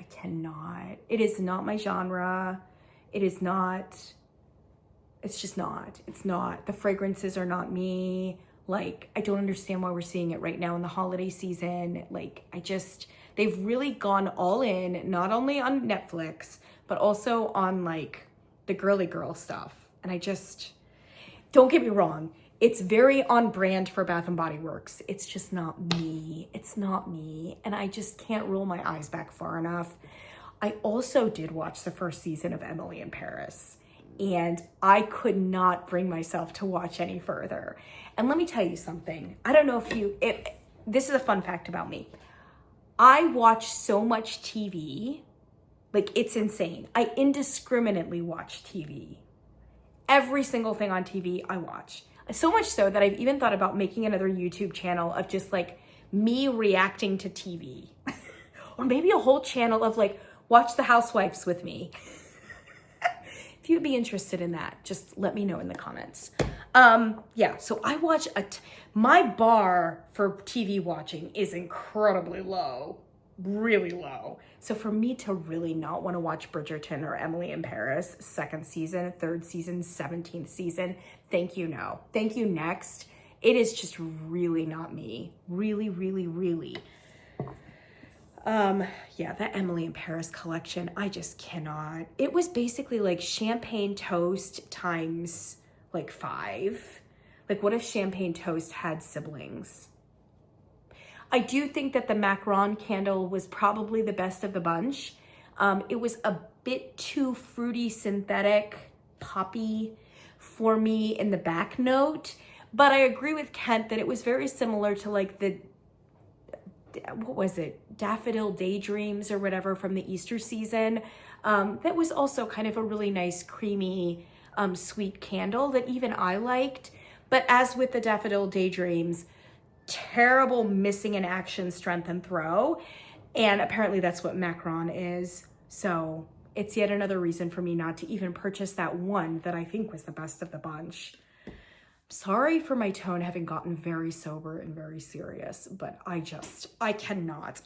It is not my genre. It is not. It's just not. It's not. The fragrances are not me. Like, I don't understand why we're seeing it right now in the holiday season. Like, they've really gone all in, not only on Netflix, but also on like the girly girl stuff. And don't get me wrong. It's very on brand for Bath and Body Works. It's just not me. It's not me. And I just can't roll my eyes back far enough. I also did watch the first season of Emily in Paris. And I could not bring myself to watch any further. And let me tell you something. I don't know if this is a fun fact about me. I watch so much TV, like it's insane. I indiscriminately watch TV. Every single thing on TV I watch. So much so that I've even thought about making another YouTube channel of just like me reacting to TV. Or maybe a whole channel of like, watch the Housewives with me. If you'd be interested in that, just let me know in the comments. Yeah, so I watch my bar for TV watching is incredibly low, really low. So for me to really not want to watch Bridgerton or Emily in Paris, 2nd season, 3rd season, 17th season, thank you, no. Thank you, next. It is just really not me. Really, really, really. Yeah, that Emily in Paris collection, I just cannot. It was basically like champagne toast times like 5. Like, what if champagne toast had siblings? I do think that the Macaron candle was probably the best of the bunch. It was a bit too fruity, synthetic, poppy for me in the back note, but I agree with Kent that it was very similar to like what was it? Daffodil Daydreams or whatever from the Easter season. That was also kind of a really nice, creamy, sweet candle that even I liked. But as with the Daffodil Daydreams, terrible missing in action, strength, and throw. And apparently that's what Macaron is. So it's yet another reason for me not to even purchase that one that I think was the best of the bunch. Sorry for my tone having gotten very sober and very serious, but I cannot.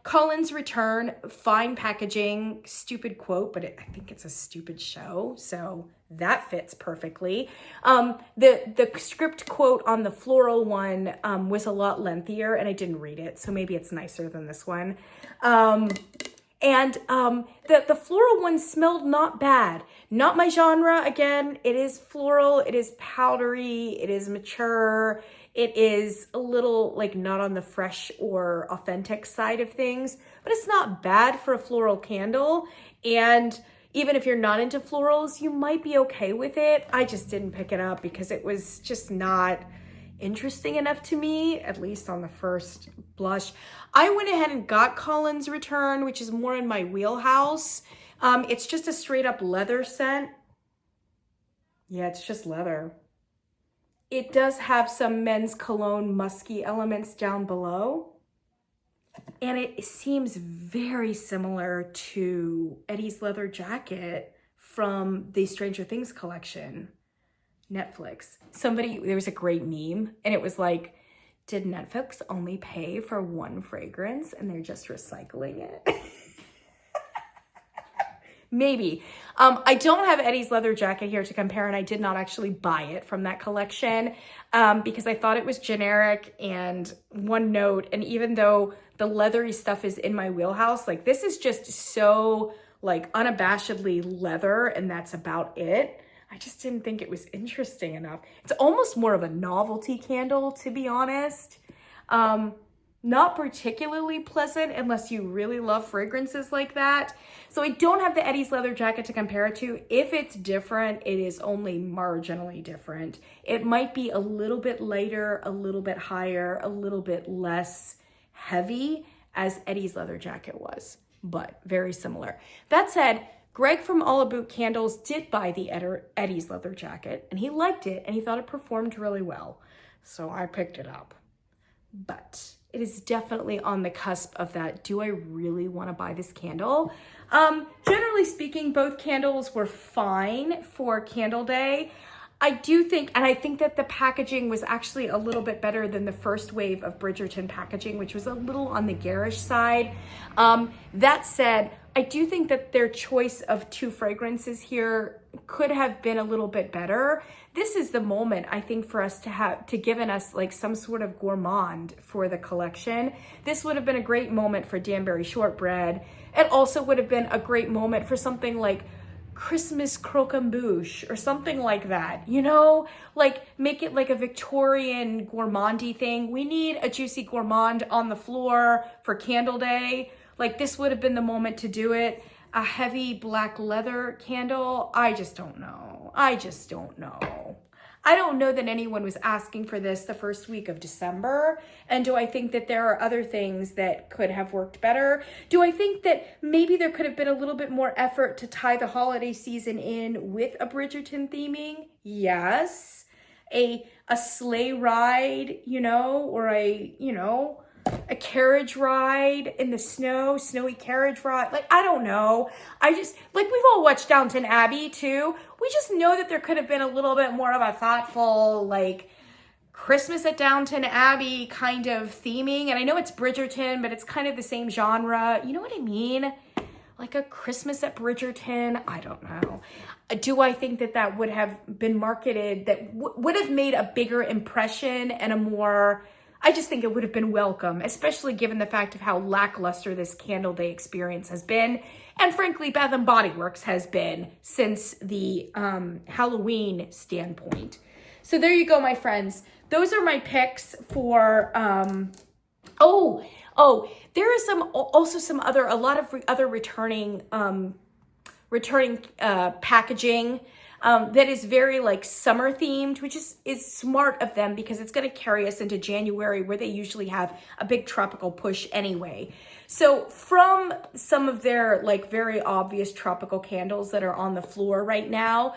Colin's return, fine packaging, stupid quote, but I think it's a stupid show, so that fits perfectly. The script quote on the floral one was a lot lengthier, and I didn't read it, so maybe it's nicer than this one. The floral one smelled not bad. Not my genre. Again, it is floral, it is powdery, it is mature, it is a little like not on the fresh or authentic side of things, but it's not bad for a floral candle. And even if you're not into florals, you might be okay with it. I just didn't pick it up because it was just not interesting enough to me, at least on the first blush. I went ahead and got Colin's Return, which is more in my wheelhouse. It's just a straight up leather scent. Yeah, it's just leather. It does have some men's cologne musky elements down below. And it seems very similar to Eddie's leather jacket from the Stranger Things collection. Netflix. There was a great meme and it was like, did Netflix only pay for one fragrance and they're just recycling it? Maybe. I don't have Eddie's leather jacket here to compare, and I did not actually buy it from that collection because I thought it was generic and one note. And even though the leathery stuff is in my wheelhouse, like this is just so like unabashedly leather and that's about it. I just didn't think it was interesting enough. It's almost more of a novelty candle, to be honest. Not particularly pleasant unless you really love fragrances like that. So I don't have the Eddie's leather jacket to compare it to. If it's different, it is only marginally different. It might be a little bit lighter, a little bit higher, a little bit less heavy as Eddie's leather jacket was, but very similar. That said, Greg from All About Candles did buy the Eddie's leather jacket and he liked it and he thought it performed really well. So I picked it up. But it is definitely on the cusp of that. Do I really want to buy this candle? Generally speaking, both candles were fine for Candle Day. I do think, and I think that the packaging was actually a little bit better than the first wave of Bridgerton packaging, which was a little on the garish side. That said, I do think that their choice of two fragrances here could have been a little bit better. This is the moment, I think, for us to given us like some sort of gourmand for the collection. This would have been a great moment for Danbury shortbread. It also would have been a great moment for something like Christmas croquembouche or something like that, you know, like make it like a Victorian gourmandy thing. We need a juicy gourmand on the floor for Candle Day. Like this would have been the moment to do it. A heavy black leather candle. I just don't know. I don't know that anyone was asking for this the first week of December. And do I think that there are other things that could have worked better? Do I think that maybe there could have been a little bit more effort to tie the holiday season in with a Bridgerton theming? Yes. A sleigh ride, you know, or a carriage ride in the snowy carriage ride. Like, I don't know. We've all watched Downton Abbey too. We just know that there could have been a little bit more of a thoughtful, like, Christmas at Downton Abbey kind of theming. And I know it's Bridgerton, but it's kind of the same genre. You know what I mean? Like a Christmas at Bridgerton. I don't know. Do I think that that would have been marketed, that would have made a bigger impression and a more... I just think it would have been welcome, especially given the fact of how lackluster this Candle Day experience has been. And frankly, Bath & Body Works has been since the Halloween standpoint. So there you go, my friends. Those are my picks for, there is a lot of other returning packaging that is very like summer themed, which is smart of them because it's going to carry us into January where they usually have a big tropical push anyway. So from some of their like very obvious tropical candles that are on the floor right now,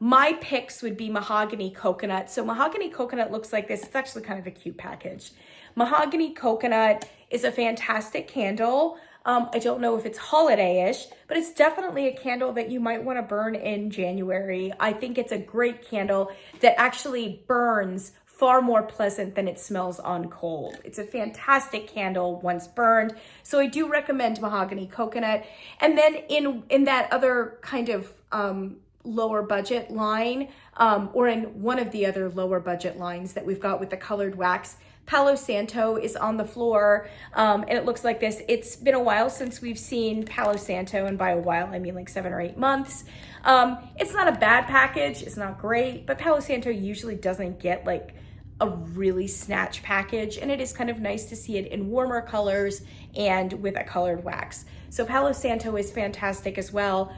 my picks would be Mahogany Coconut. So Mahogany Coconut looks like this. It's actually kind of a cute package. Mahogany Coconut is a fantastic candle. I don't know if it's holiday-ish, but it's definitely a candle that you might want to burn in January. I think it's a great candle that actually burns far more pleasant than it smells on cold. It's a fantastic candle once burned. So I do recommend Mahogany Coconut. And then in that other kind of lower budget line, or in one of the other lower budget lines that we've got with the colored wax, Palo Santo is on the floor, and it looks like this. It's been a while since we've seen Palo Santo, and by a while I mean like 7 or 8 months. It's not a bad package, it's not great, but Palo Santo usually doesn't get like a really snatch package, and it is kind of nice to see it in warmer colors and with a colored wax. So Palo Santo is fantastic as well.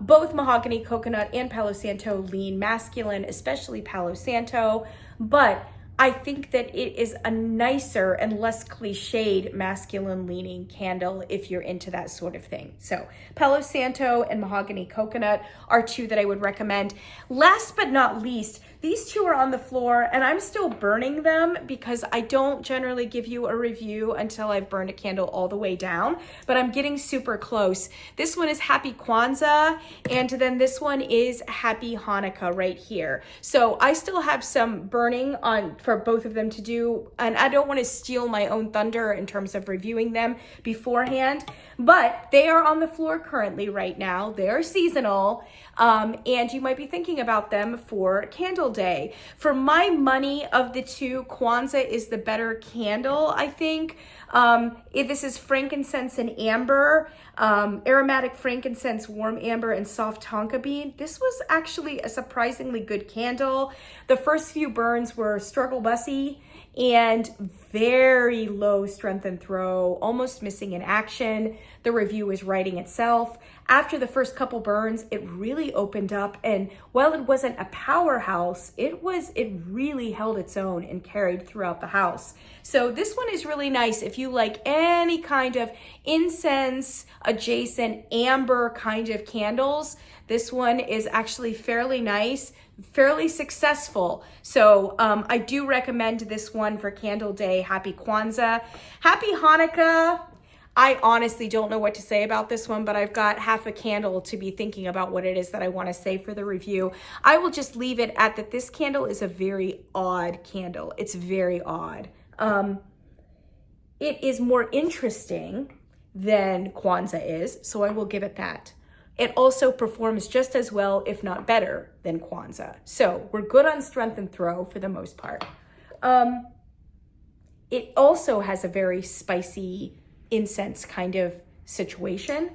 Both Mahogany Coconut and Palo Santo lean masculine, especially Palo Santo, but I think that it is a nicer and less cliched masculine leaning candle if you're into that sort of thing. So Palo Santo and Mahogany Coconut are two that I would recommend. Last but not least, these two are on the floor and I'm still burning them because I don't generally give you a review until I've burned a candle all the way down, but I'm getting super close. This one is Happy Kwanza, and then this one is Happy Hanukkah right here. So I still have some burning on for both of them to do, and I don't want to steal my own thunder in terms of reviewing them beforehand, but they are on the floor currently right now. They're seasonal, and you might be thinking about them for Candle Day. For my money, of the two, Kwanza is the better candle, I think. This is frankincense and amber, aromatic frankincense, warm amber, and soft tonka bean. This was actually a surprisingly good candle. The first few burns were struggle bussy and very low strength and throw, almost missing in action. The review is writing itself. After the first couple burns, it really opened up, and while it wasn't a powerhouse, it really held its own and carried throughout the house. So this one is really nice if you like any kind of incense adjacent amber kind of candles. This one is actually fairly nice, fairly successful. So I do recommend this one for Candle Day. Happy Kwanzaa. Happy Hanukkah. I honestly don't know what to say about this one, but I've got half a candle to be thinking about what it is that I want to say for the review. I will just leave it at that. This candle is a very odd candle. It's very odd. It is more interesting than Kwanzaa is, so I will give it that. It also performs just as well, if not better, than Kwanzaa. So we're good on strength and throw for the most part. It also has a very spicy incense kind of situation.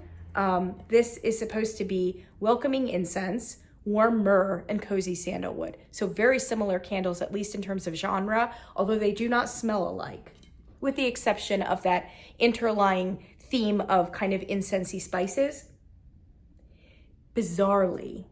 This is supposed to be welcoming incense, warm myrrh, and cozy sandalwood. So very similar candles, at least in terms of genre, although they do not smell alike, with the exception of that interlying theme of kind of incensey spices. Bizarrely,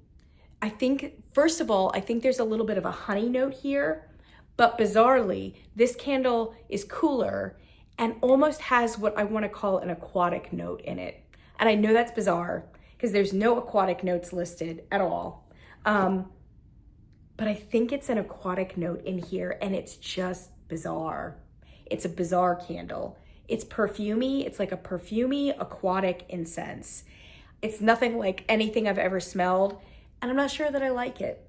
I think, first of all, I think there's a little bit of a honey note here, but bizarrely, this candle is cooler and almost has what I want to call an aquatic note in it. And I know that's bizarre because there's no aquatic notes listed at all. But I think it's an aquatic note in here, and it's just bizarre. It's a bizarre candle. It's perfumey. It's like a perfumey aquatic incense. It's nothing like anything I've ever smelled, and I'm not sure that I like it.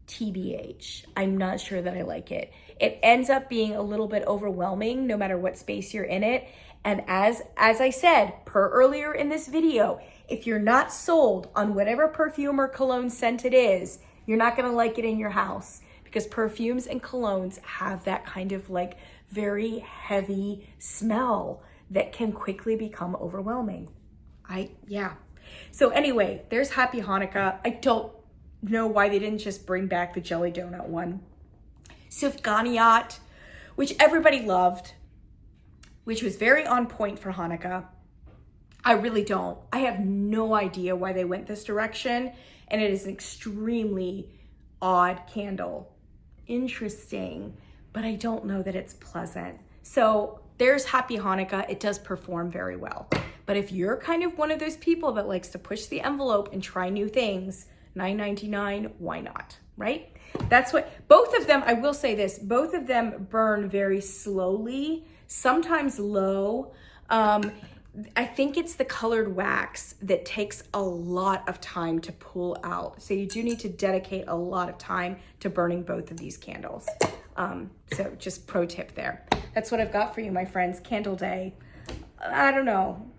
TBH, I'm not sure that I like it. It ends up being a little bit overwhelming no matter what space you're in it. And as I said, per earlier in this video, if you're not sold on whatever perfume or cologne scent it is, you're not gonna like it in your house, because perfumes and colognes have that kind of like very heavy smell that can quickly become overwhelming. Yeah. So anyway, there's Happy Hanukkah. I don't know why they didn't just bring back the jelly donut one. Sufganiyat, which everybody loved, which was very on point for Hanukkah. I really don't. I have no idea why they went this direction, and it is an extremely odd candle. Interesting, but I don't know that it's pleasant. So there's Happy Hanukkah. It does perform very well. But if you're kind of one of those people that likes to push the envelope and try new things, $9.99, why not, right? That's what, both of them, I will say this, both of them burn very slowly, sometimes low. I think it's the colored wax that takes a lot of time to pull out. So you do need to dedicate a lot of time to burning both of these candles. So just pro tip there. That's what I've got for you, my friends. Candle Day. I don't know.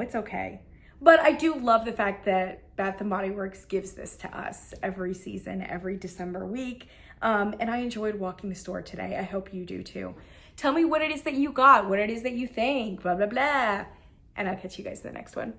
It's okay. But I do love the fact that Bath & Body Works gives this to us every season, every December week. And I enjoyed walking the store today. I hope you do too. Tell me what it is that you got, what it is that you think, blah, blah, blah. And I'll catch you guys in the next one.